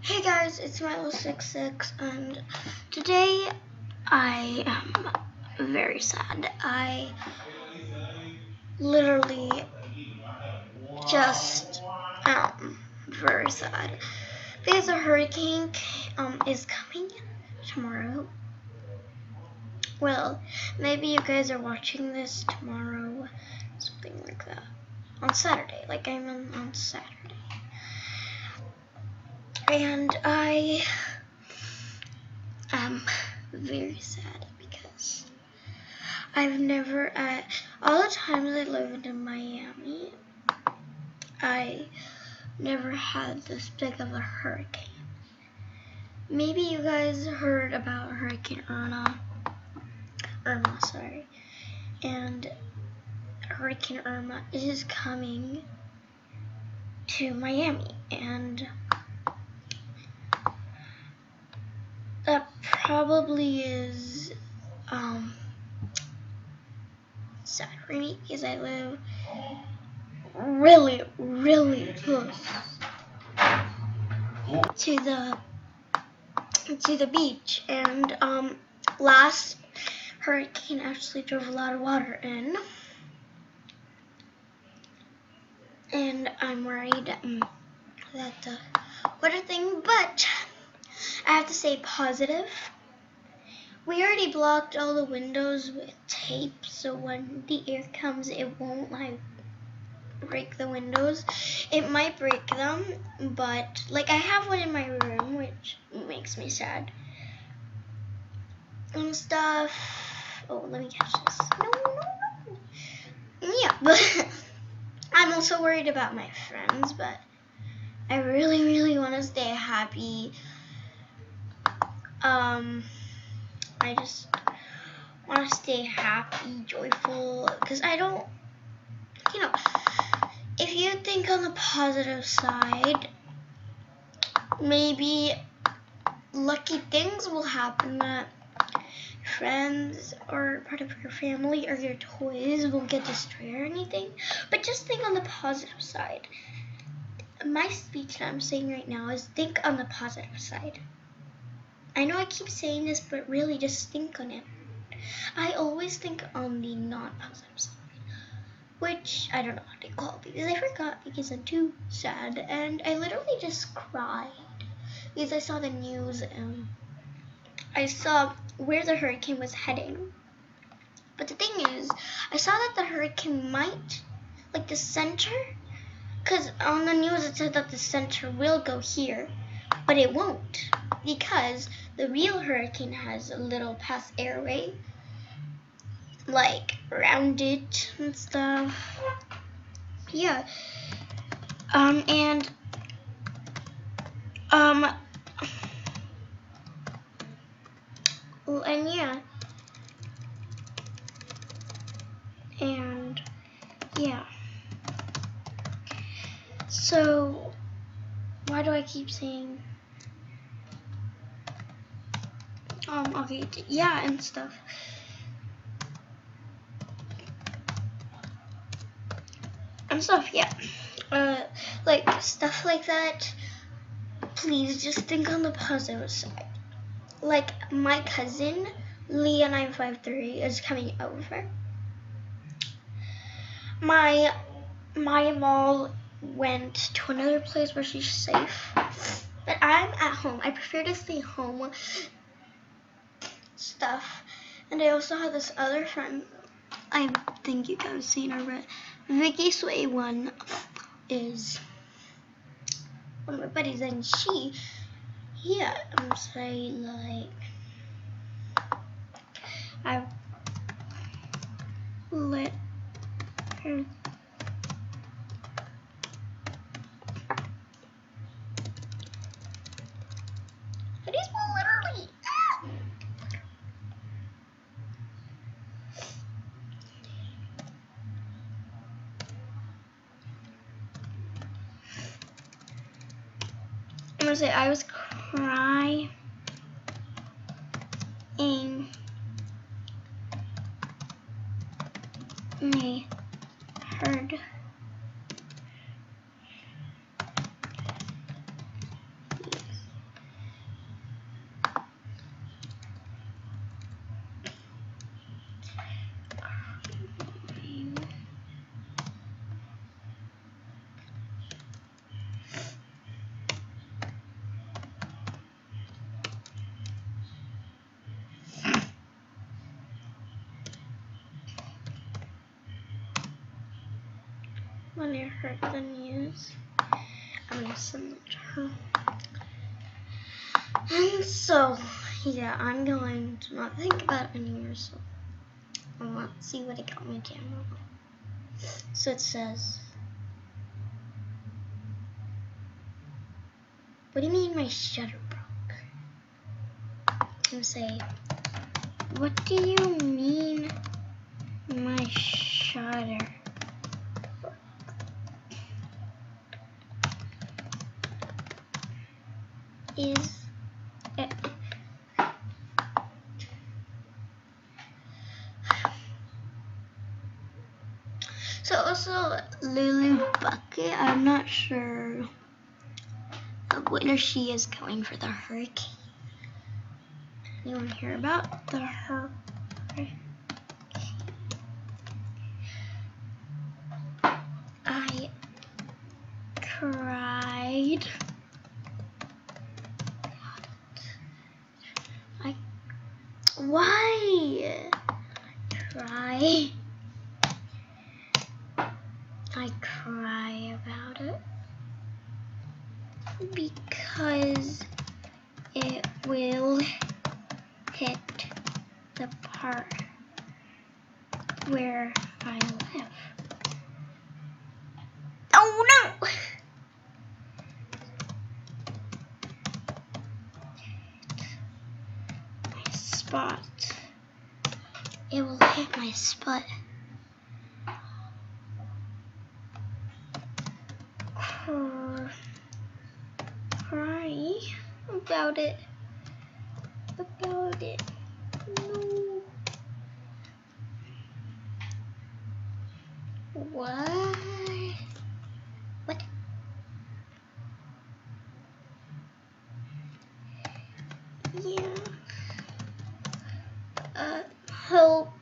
Hey guys, it's Milo66 and today I am very sad. I literally just very sad because a hurricane is coming tomorrow. Well, maybe you guys are watching this tomorrow, something like that, on Saturday, like I'm on Saturday. And I am very sad because I've never, all the times I lived in Miami, I never had this big of a hurricane. Maybe you guys heard about Hurricane Irma, and Hurricane Irma is coming to Miami, and that probably is sad for me because I live really close to the beach, and last hurricane actually drove a lot of water in, and I'm worried that the water thing, but I have to stay positive. We already blocked all the windows with tape, so when the air comes, it won't like break the windows. It might break them, but like I have one in my room, which makes me sad and stuff. Oh, let me catch this. No. Yeah, but I'm also worried about my friends, but I really want to stay happy. I just want to stay happy, joyful, because I don't, if you think on the positive side, maybe lucky things will happen that friends or part of your family or your toys won't get destroyed or anything. But just think on the positive side. My speech that I'm saying right now is think on the positive side. I know I keep saying this, but really just think on it. I always think on the not positive side, which I don't know how to call it because I forgot because I'm too sad, and I literally just cried because I saw the news and I saw where the hurricane was heading. But the thing is, I saw that the hurricane might, like the center, because on the news it said that the center will go here, but it won't, because the real hurricane has a little past airway, like around it and stuff. Yeah. And yeah. And yeah. So why do I keep saying okay, yeah, and stuff. And stuff, yeah. Like stuff like that. Please just think on the positive side. Like my cousin Leah953 is coming over. My mom went to another place where she's safe, but I'm at home. I prefer to stay home. Stuff. And I also have this other friend. I think you guys have seen her, but Vicky Sway one is one of my buddies, and I'm saying like I let her it is literally I'm gonna say I was crying I heard when I heard the news. I'm gonna send it to her. And so, yeah, I'm going to not think about it anymore, so I want to see what it got me down. So it says, what do you mean my shutter broke? And say, what do you mean my shutter broke? Is it? So also Lulu Bucket, I'm not sure whether she is going for the hurricane. Anyone hear about the hurricane? I cried. Why? I cry about it because it will hit the part where I live. Oh no! My spot. It will hit my spot. Cry about it. No. What? What? Yeah. Help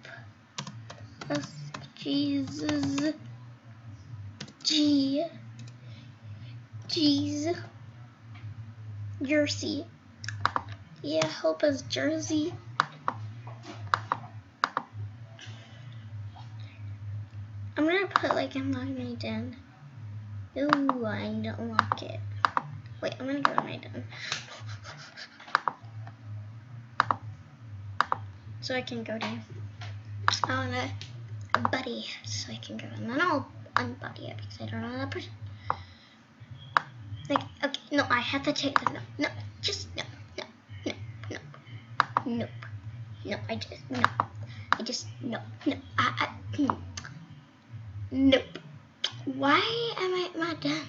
us, Jesus. Jersey. Yeah, help us, Jersey. I'm gonna put like unlock my den. Ooh, I don't lock it. Wait, I'm gonna go to my den. So I can go to a buddy, so I can go, and then I'll unbuddy it because I don't know that person. Like, okay, no, I have to take the no, just no, nope. Why am I not done?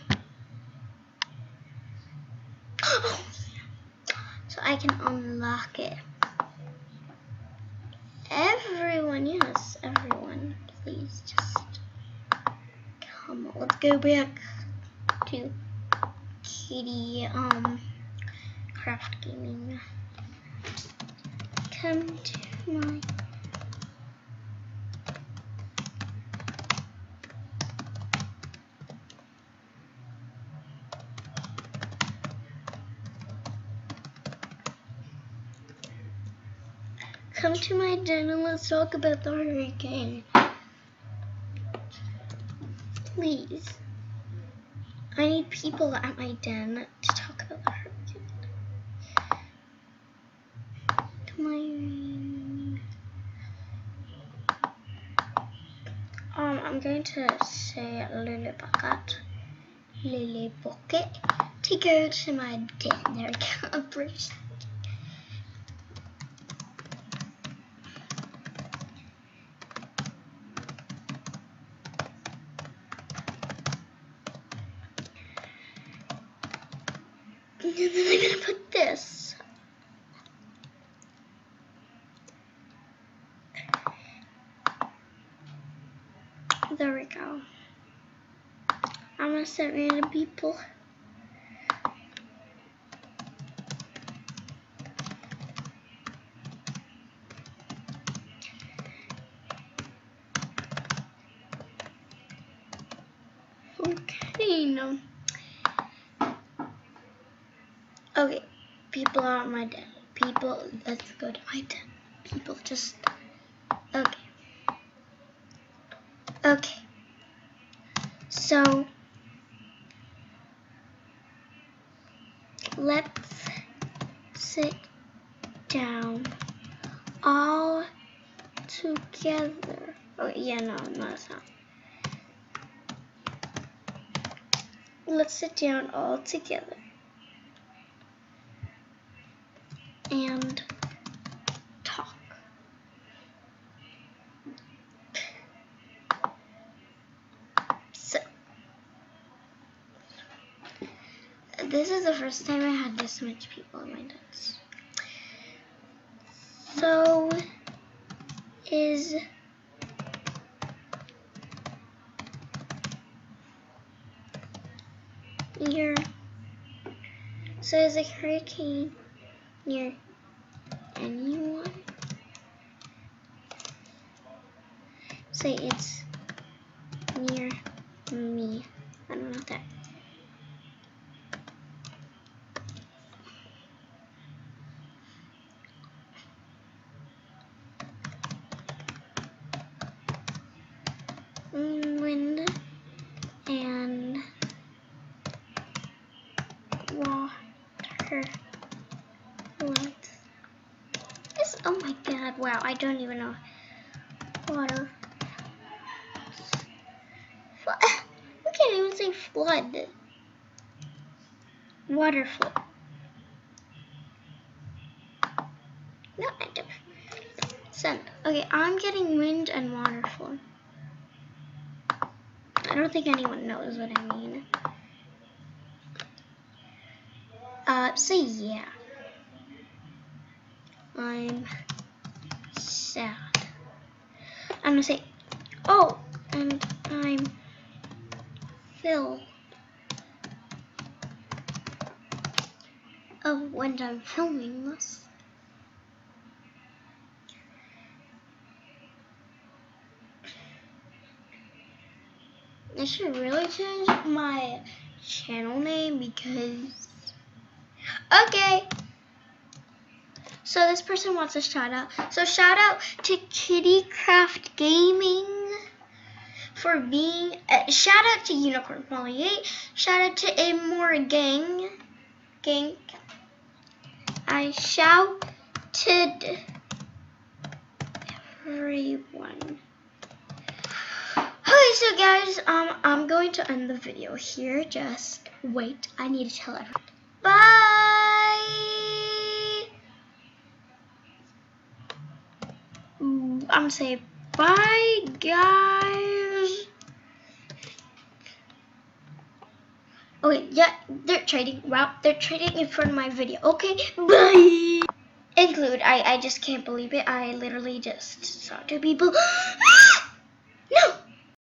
So I can unlock it. Everyone, yes, everyone, please just come on. Let's go back to Kitty Craft Gaming. Come to my den and let's talk about the hurricane. Please. I need people at my den to talk about the hurricane. Come on. I'm going to say Lily Bucket to go to my den. There we go. British. And then I'm gonna put this. There we go. I'm gonna send random people. Okay, no. Okay, people are at my den. People, let's go to my den. People, just, okay. Okay. So let's sit down all together. Oh yeah, no, that's not. Let's sit down all together and talk. So this is the first time I had this much people in my notes. So is a hurricane near anyone? Say it's near me. I don't know that. Wind and water floods. Oh my god, wow, I don't even know. Water. We can't even say flood. Water flood. No, I don't. Send. Okay, I'm getting wind and water flood. I don't think anyone knows what I mean. So yeah. I'm sad. I'm gonna say, oh, and I'm filled. Oh, when I'm filming this. I should really change my channel name because... Okay. So this person wants a shout out. So shout out to KittyCraft Gaming for being... shout out to Unicorn Molly 8. Shout out to Amore Gang. I shouted everyone. Okay, so guys, I'm going to end the video here. Just wait. I need to tell everyone. Bye. I'm gonna say bye, guys. Okay, yeah, they're trading. Wow, they're trading in front of my video. Okay, bye. Include. I just can't believe it. I literally just saw two people.